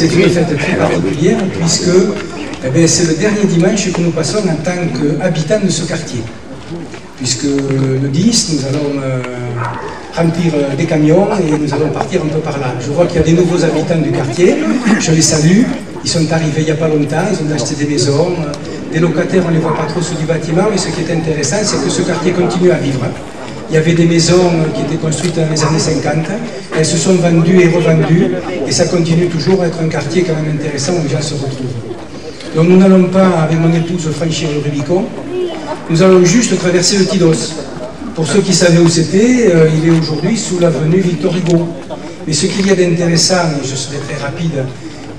C'est une fête très particulière puisque c'est le dernier dimanche que nous passons en tant qu'habitants de ce quartier. Puisque le 10, nous allons remplir des camions et nous allons partir un peu par là. Je vois qu'il y a des nouveaux habitants du quartier, je les salue. Ils sont arrivés il n'y a pas longtemps, ils ont acheté des maisons. Des locataires, on ne les voit pas trop sous du bâtiment, mais ce qui est intéressant, c'est que ce quartier continue à vivre. Il y avait des maisons qui étaient construites dans les années 50, elles se sont vendues et revendues, et ça continue toujours à être un quartier quand même intéressant où les gens se retrouvent. Donc nous n'allons pas, avec mon épouse, franchir le Rubicon, nous allons juste traverser le Tidos. Pour ceux qui savaient où c'était, il est aujourd'hui sous l'avenue Victor Hugo. Mais ce qu'il y a d'intéressant, et je serai très rapide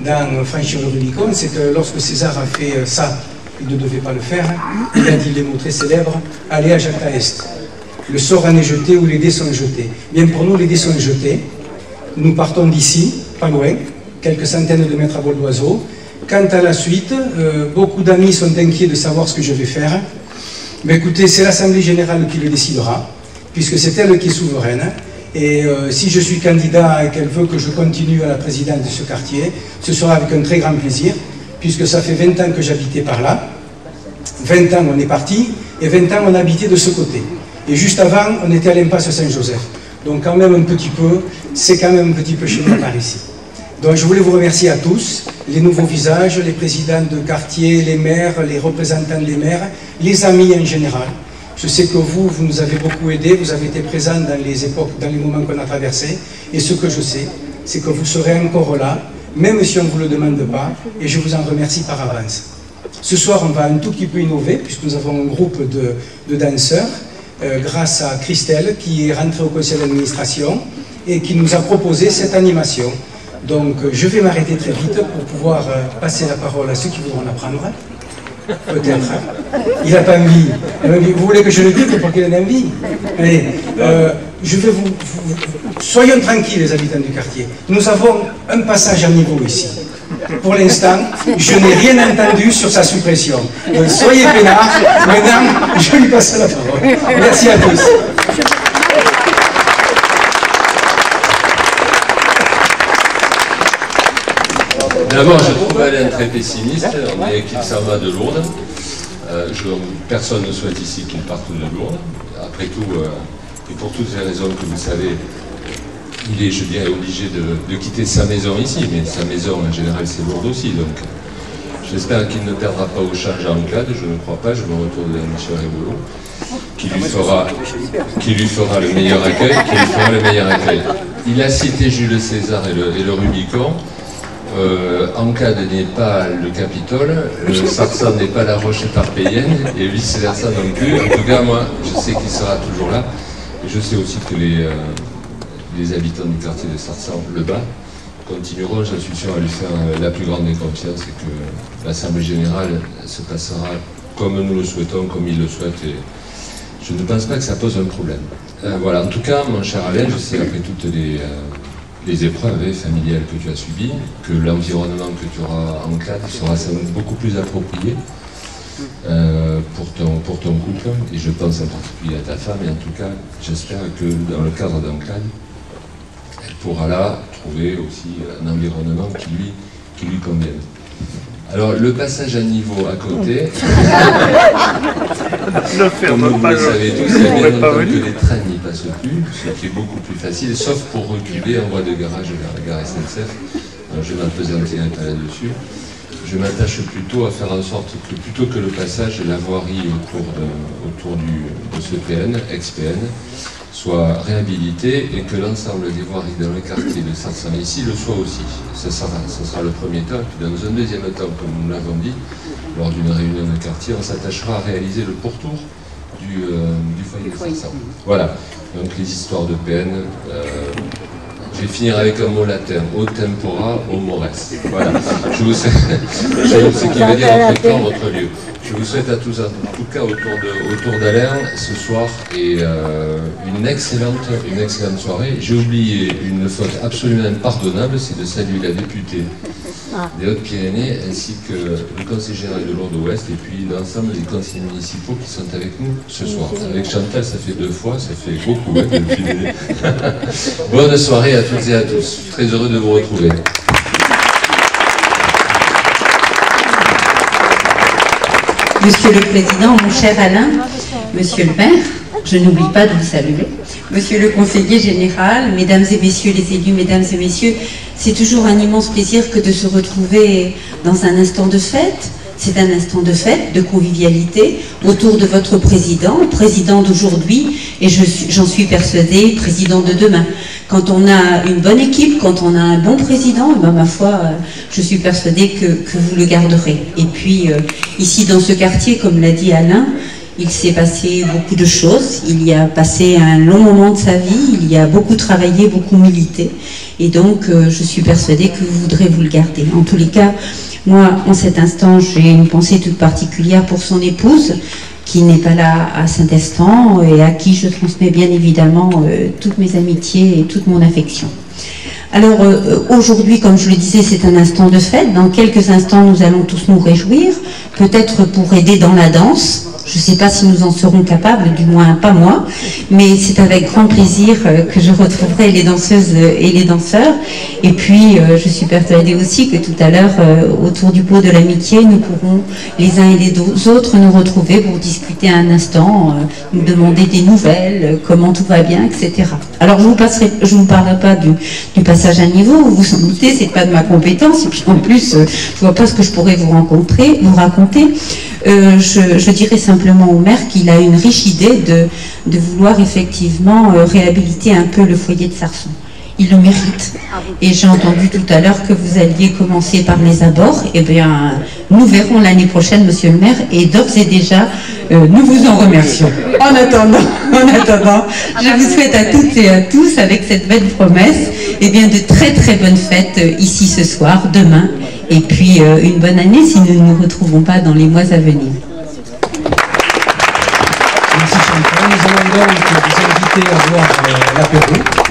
dans franchir le Rubicon, c'est que lorsque César a fait ça, il ne devait pas le faire, il a dit les mots très célèbres, allez à Jacta Est. Le sort en est jeté ou les dés sont jetés. Bien pour nous, les dés sont jetés. Nous partons d'ici, pas loin, quelques centaines de mètres à vol d'oiseau. Quant à la suite, beaucoup d'amis sont inquiets de savoir ce que je vais faire. Mais écoutez, c'est l'Assemblée Générale qui le décidera, puisque c'est elle qui est souveraine. Et si je suis candidat et qu'elle veut que je continue à la présidence de ce quartier, ce sera avec un très grand plaisir, puisque ça fait 20 ans que j'habitais par là. 20 ans on est parti, et 20 ans on habitait de ce côté. Et juste avant, on était à l'impasse Saint-Joseph. Donc quand même un petit peu, c'est quand même un petit peu chez nous par ici. Donc je voulais vous remercier à tous, les nouveaux visages, les présidents de quartier, les maires, les représentants des maires, les amis en général. Je sais que vous nous avez beaucoup aidés, vous avez été présents dans les époques, dans les moments qu'on a traversés. Et ce que je sais, c'est que vous serez encore là, même si on ne vous le demande pas, et je vous en remercie par avance. Ce soir, on va un tout petit peu innover, puisque nous avons un groupe de danseurs, grâce à Christelle, qui est rentrée au conseil d'administration, et qui nous a proposé cette animation. Donc, je vais m'arrêter très vite pour pouvoir passer la parole à ceux qui voudront la prendre. Peut-être. Il n'a pas envie. Vous voulez que je le dise pour qu'il ait envie? Allez, je vais soyons tranquilles, les habitants du quartier. Nous avons un passage à niveau ici. Pour l'instant, je n'ai rien entendu sur sa suppression. Donc, soyez peinards. Maintenant, je lui passe la parole. Merci à tous. D'abord, je trouve Alain très pessimiste. On est qu'il s'en va de Lourdes. Personne ne souhaite ici qu'il parte de Lourdes. Après tout, et pour toutes les raisons que vous savez, il est, je dirais, obligé de quitter sa maison ici. Mais sa maison, en général, c'est Lourdes aussi. Donc, j'espère qu'il ne perdra pas au change en CAD. Je ne crois pas. Je me retourne vers M. Révolo, qui lui fera le meilleur accueil. Il a cité Jules César et le Rubicon. Ancade n'est pas le Capitole, Sarsan n'est pas la roche éparpéienne, et vice versa non plus. En tout cas, moi, je sais qu'il sera toujours là. Et je sais aussi que les habitants du quartier de Sarsan, le bas, continueront, j'en suis sûr, à lui faire la plus grande des confiances, et que l'Assemblée Générale se passera comme nous le souhaitons, comme il le souhaite. Et je ne pense pas que ça pose un problème. Voilà, en tout cas, mon cher Alain, je sais, après toutes les épreuves familiales que tu as subies, que l'environnement que tu auras en CAD sera sans doute beaucoup plus approprié pour ton couple, et je pense en particulier à ta femme, et en tout cas, j'espère que dans le cadre d'un CAD, elle pourra là trouver aussi un environnement qui lui convienne. Alors, le passage à niveau à côté, comme vous le savez tous, il y a bien longtemps que les trains n'y passent plus, ce qui est beaucoup plus facile, sauf pour reculer en voie de garage vers la gare SNCF. Alors, je vais m'appesantir un peu là-dessus. Je m'attache plutôt à faire en sorte que, plutôt que le passage, la voirie autour de ce PN, ex-PN, soit réhabilitée, et que l'ensemble des voiries dans le quartier de Sarsan ici le soit aussi. Ce sera le premier temps, et puis dans un deuxième temps, comme nous l'avons dit, lors d'une réunion de quartier, on s'attachera à réaliser le pourtour du foyer de Sarsan. Voilà, donc les histoires de PN, je vais finir avec un mot latin, o tempora, o mores. Voilà, je vous sais ce qui veut dire votre temps, votre lieu. Je vous souhaite à tous, en tout cas autour d'Alain, ce soir, et une excellente soirée. J'ai oublié une faute absolument impardonnable, c'est de saluer la députée des Hautes-Pyrénées, ainsi que le conseiller général de Lourdes-Ouest, et puis l'ensemble des conseillers municipaux qui sont avec nous ce soir. Avec Chantal, ça fait 2 fois, ça fait beaucoup. Bonne soirée à toutes et à tous. Très heureux de vous retrouver. Monsieur le Président, mon cher Alain, Monsieur le maire, je n'oublie pas de vous saluer, Monsieur le conseiller général, Mesdames et Messieurs les élus, Mesdames et Messieurs, c'est toujours un immense plaisir que de se retrouver dans un instant de fête. C'est un instant de fête, de convivialité, autour de votre président d'aujourd'hui, et j'en suis persuadée, président de demain. Quand on a une bonne équipe, quand on a un bon président, ben, ma foi, je suis persuadée que vous le garderez. Et puis, ici dans ce quartier, comme l'a dit Alain, il s'est passé beaucoup de choses, il y a passé un long moment de sa vie, il y a beaucoup travaillé, beaucoup milité, et donc je suis persuadée que vous voudrez vous le garder. En tous les cas, moi, en cet instant, j'ai une pensée toute particulière pour son épouse, qui n'est pas là à Saint-Estan, et à qui je transmets bien évidemment toutes mes amitiés et toute mon affection. Alors aujourd'hui, comme je le disais, c'est un instant de fête. Dans quelques instants, nous allons tous nous réjouir, peut-être pour aider dans la danse. Je ne sais pas si nous en serons capables, du moins pas moi, mais c'est avec grand plaisir que je retrouverai les danseuses et les danseurs. Et puis, je suis persuadée aussi que tout à l'heure, autour du pot de l'amitié, nous pourrons les uns et les autres nous retrouver pour discuter un instant, nous demander des nouvelles, comment tout va bien, etc. Alors, je ne vous parlerai pas du passage à niveau, vous vous en doutez, c'est pas de ma compétence, et puis en plus, je ne vois pas ce que je pourrais vous raconter. Je dirais simplement au maire qu'il a une riche idée de vouloir effectivement réhabiliter un peu le foyer de Sarson. Il le mérite. Et j'ai entendu tout à l'heure que vous alliez commencer par les abords. Eh bien, nous verrons l'année prochaine, monsieur le maire, et d'ores et déjà, nous vous en remercions. En attendant, je vous souhaite à toutes et à tous, avec cette belle promesse, eh bien, de très très bonnes fêtes ici ce soir, demain, et puis une bonne année si nous ne nous retrouvons pas dans les mois à venir. Merci Chantal. Nous allons donc vous inviter à voir l'apéro.